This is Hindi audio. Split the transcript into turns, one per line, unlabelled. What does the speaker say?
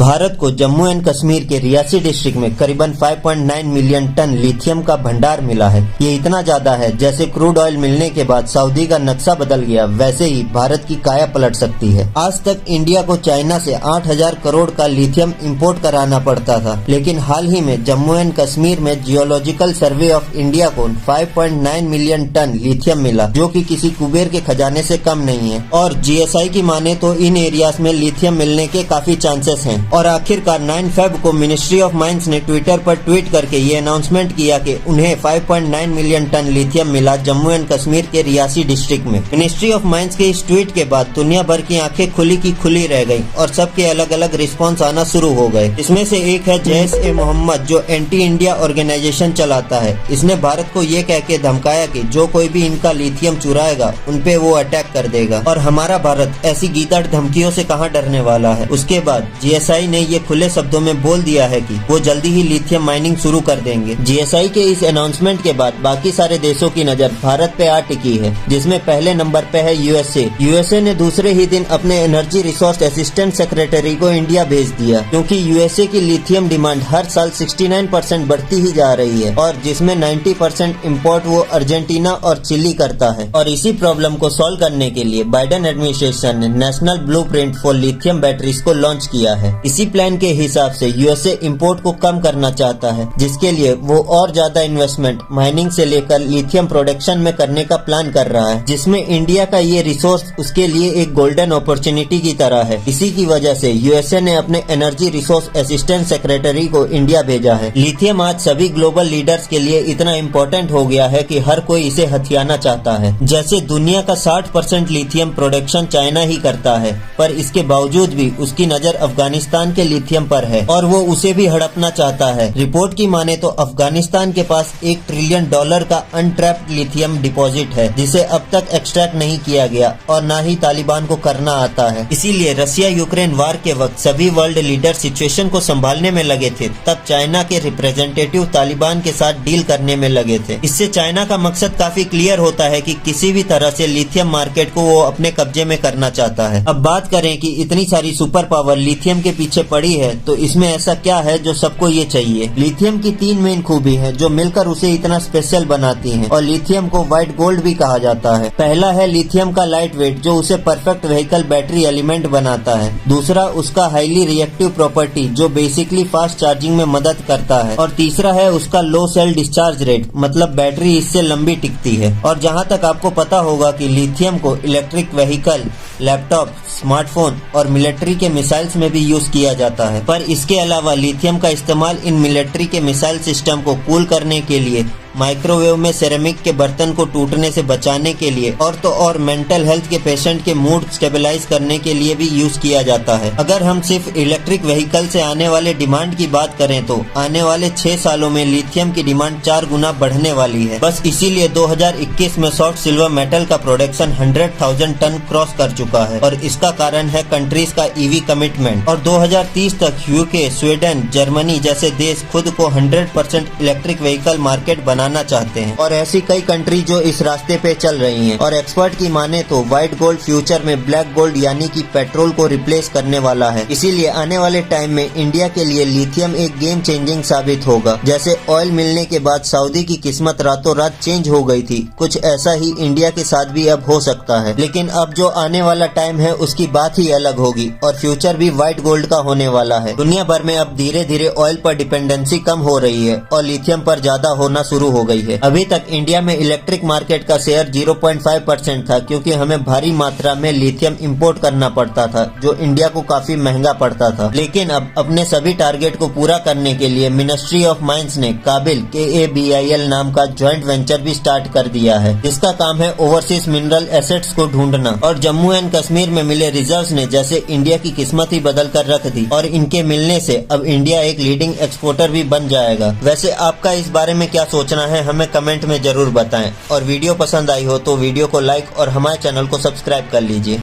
भारत को जम्मू एंड कश्मीर के रियासी डिस्ट्रिक्ट में करीबन 5.9 मिलियन टन लिथियम का भंडार मिला है। ये इतना ज्यादा है जैसे क्रूड ऑयल मिलने के बाद सऊदी का नक्शा बदल गया, वैसे ही भारत की काया पलट सकती है। आज तक इंडिया को चाइना से 8,000 करोड़ का लिथियम इंपोर्ट कराना पड़ता था, लेकिन हाल ही में जम्मू एंड कश्मीर में जियोलॉजिकल सर्वे ऑफ इंडिया को 5.9 मिलियन टन लिथियम मिला, जो कि किसी कुबेर के खजाने से कम नहीं है। और GSI की माने तो इन एरियाज में लिथियम मिलने के काफी चांसेस हैं। और आखिरकार 9 फेब को मिनिस्ट्री ऑफ माइंस ने ट्विटर पर ट्वीट करके ये अनाउंसमेंट किया कि उन्हें 5.9 मिलियन टन लिथियम मिला जम्मू एंड कश्मीर के रियासी डिस्ट्रिक्ट में। मिनिस्ट्री ऑफ माइंस के इस ट्वीट के बाद दुनिया भर की आंखें खुली की खुली रह गयी और सबके अलग अलग रिस्पॉन्स आना शुरू हो गए। इसमें से एक है जैश-ए-मोहम्मद, जो एंटी इंडिया ऑर्गेनाइजेशन चलाता है। इसने भारत को ये कह के धमकाया कि जो कोई भी इनका लिथियम चुराएगा उनपे वो अटैक कर देगा, और हमारा भारत ऐसी गीदड़ धमकियों से कहाँ डरने वाला है। उसके बाद GSI ने ये खुले शब्दों में बोल दिया है कि वो जल्दी ही लिथियम माइनिंग शुरू कर देंगे। GSI के इस अनाउंसमेंट के बाद बाकी सारे देशों की नजर भारत पे आ टिकी है, जिसमें पहले नंबर पे है USA ने दूसरे ही दिन अपने एनर्जी रिसोर्स असिस्टेंट सेक्रेटरी को इंडिया भेज दिया, क्योंकि USA की लिथियम डिमांड हर साल 69% बढ़ती ही जा रही है, और जिसमें 90% इम्पोर्ट वो अर्जेंटीना और चिली करता है। और इसी प्रॉब्लम को सॉल्व करने के लिए बाइडेन एडमिनिस्ट्रेशन ने national blueprint for lithium batteries को लॉन्च किया है। इसी प्लान के हिसाब से USA इंपोर्ट को कम करना चाहता है, जिसके लिए वो और ज्यादा इन्वेस्टमेंट माइनिंग से लेकर लिथियम प्रोडक्शन में करने का प्लान कर रहा है, जिसमें इंडिया का ये रिसोर्स उसके लिए एक गोल्डन अपॉर्चुनिटी की तरह है। इसी की वजह से USA ने अपने एनर्जी रिसोर्स असिस्टेंट सेक्रेटरी को इंडिया भेजा है। लिथियम आज सभी ग्लोबल लीडर्स के लिए इतना इम्पोर्टेंट हो गया है कि हर कोई इसे हथियाना चाहता है। जैसे दुनिया का 60% लिथियम प्रोडक्शन चाइना ही करता है, पर इसके बावजूद भी उसकी नजर अफगानिस्तान के लिथियम पर है और वो उसे भी हड़पना चाहता है। रिपोर्ट की माने तो अफगानिस्तान के पास $1 ट्रिलियन का अनट्रैप्ड लिथियम डिपॉजिट है, जिसे अब तक एक्सट्रैक्ट नहीं किया गया और न ही तालिबान को करना आता है। इसीलिए रसिया यूक्रेन वार के वक्त सभी वर्ल्ड लीडर सिचुएशन को संभालने में लगे थे, तब चाइना के रिप्रेजेंटेटिव तालिबान के साथ डील करने में लगे थे। इससे चाइना का मकसद काफी क्लियर होता है कि किसी भी तरह से लिथियम मार्केट को वो अपने कब्जे में करना चाहता है। अब बात करें कि इतनी सारी सुपर पावर लिथियम के पीछे पड़ी है, तो इसमें ऐसा क्या है जो सबको ये चाहिए। लिथियम की 3 मेन खूबी है जो मिलकर उसे इतना स्पेशल बनाती हैं, और लिथियम को व्हाइट गोल्ड भी कहा जाता है। पहला है लिथियम का लाइट वेट, जो उसे परफेक्ट व्हीकल बैटरी एलिमेंट बनाता है। दूसरा उसका हाईली रिएक्टिव प्रॉपर्टी, जो बेसिकली फास्ट चार्जिंग में मदद करता है। और तीसरा है उसका लो सेल डिस्चार्ज रेट, मतलब बैटरी इससे लंबी टिकती है। और जहाँ तक आपको पता होगा कि लिथियम को इलेक्ट्रिक व्हीकल, लैपटॉप, स्मार्टफोन और मिलिट्री के मिसाइल्स में भी यूज किया जाता है। पर इसके अलावा लिथियम का इस्तेमाल इन मिलिट्री के मिसाइल सिस्टम को कूल करने के लिए, माइक्रोवेव में सेरेमिक के बर्तन को टूटने से बचाने के लिए, और तो और मेंटल हेल्थ के पेशेंट के मूड स्टेबलाइज करने के लिए भी यूज किया जाता है। अगर हम सिर्फ इलेक्ट्रिक व्हीकल से आने वाले डिमांड की बात करें तो आने वाले 6 सालों में लिथियम की डिमांड 4 गुना बढ़ने वाली है। बस इसीलिए 2021 में सॉफ्ट सिल्वर मेटल का प्रोडक्शन 100,000 टन क्रॉस कर चुका है, और इसका कारण है कंट्रीज का EV कमिटमेंट। और 2030 तक UK, स्वीडन, जर्मनी जैसे देश खुद को 100% इलेक्ट्रिक व्हीकल मार्केट बनाना चाहते हैं, और ऐसी कई कंट्री जो इस रास्ते पे चल रही हैं। और एक्सपर्ट की माने तो व्हाइट गोल्ड फ्यूचर में ब्लैक गोल्ड यानी कि पेट्रोल को रिप्लेस करने वाला है। इसीलिए आने वाले टाइम में इंडिया के लिए लिथियम एक गेम चेंजिंग साबित होगा। जैसे ऑयल मिलने के बाद सऊदी की किस्मत रातों रात चेंज हो गई थी, कुछ ऐसा ही इंडिया के साथ भी अब हो सकता है। लेकिन अब जो आने वाला टाइम है उसकी बात ही अलग होगी, और फ्यूचर भी व्हाइट गोल्ड का होने वाला है। दुनिया भर में अब धीरे धीरे ऑयल पर डिपेंडेंसी कम हो रही है और लिथियम पर ज्यादा होना शुरू हो गई है। अभी तक इंडिया में इलेक्ट्रिक मार्केट का शेयर 0.5% था, क्योंकि हमें भारी मात्रा में लिथियम इंपोर्ट करना पड़ता था, जो इंडिया को काफी महंगा पड़ता था। लेकिन अब अपने सभी टारगेट को पूरा करने के लिए मिनिस्ट्री ऑफ माइंस ने काबिल KABIL नाम का ज्वाइंट वेंचर भी स्टार्ट कर दिया है, जिसका काम है ओवरसीज मिनरल एसेट्स को ढूंढना। और जम्मू एंड कश्मीर में मिले रिजर्व्स ने जैसे इंडिया की किस्मत ही बदल कर रख दी, और इनके मिलने से अब इंडिया एक लीडिंग एक्सपोर्टर भी बन जाएगा। वैसे आपका इस बारे में क्या सोचना है हमें कमेंट में जरूर बताएं, और वीडियो पसंद आई हो तो वीडियो को लाइक और हमारे चैनल को सब्सक्राइब कर लीजिए।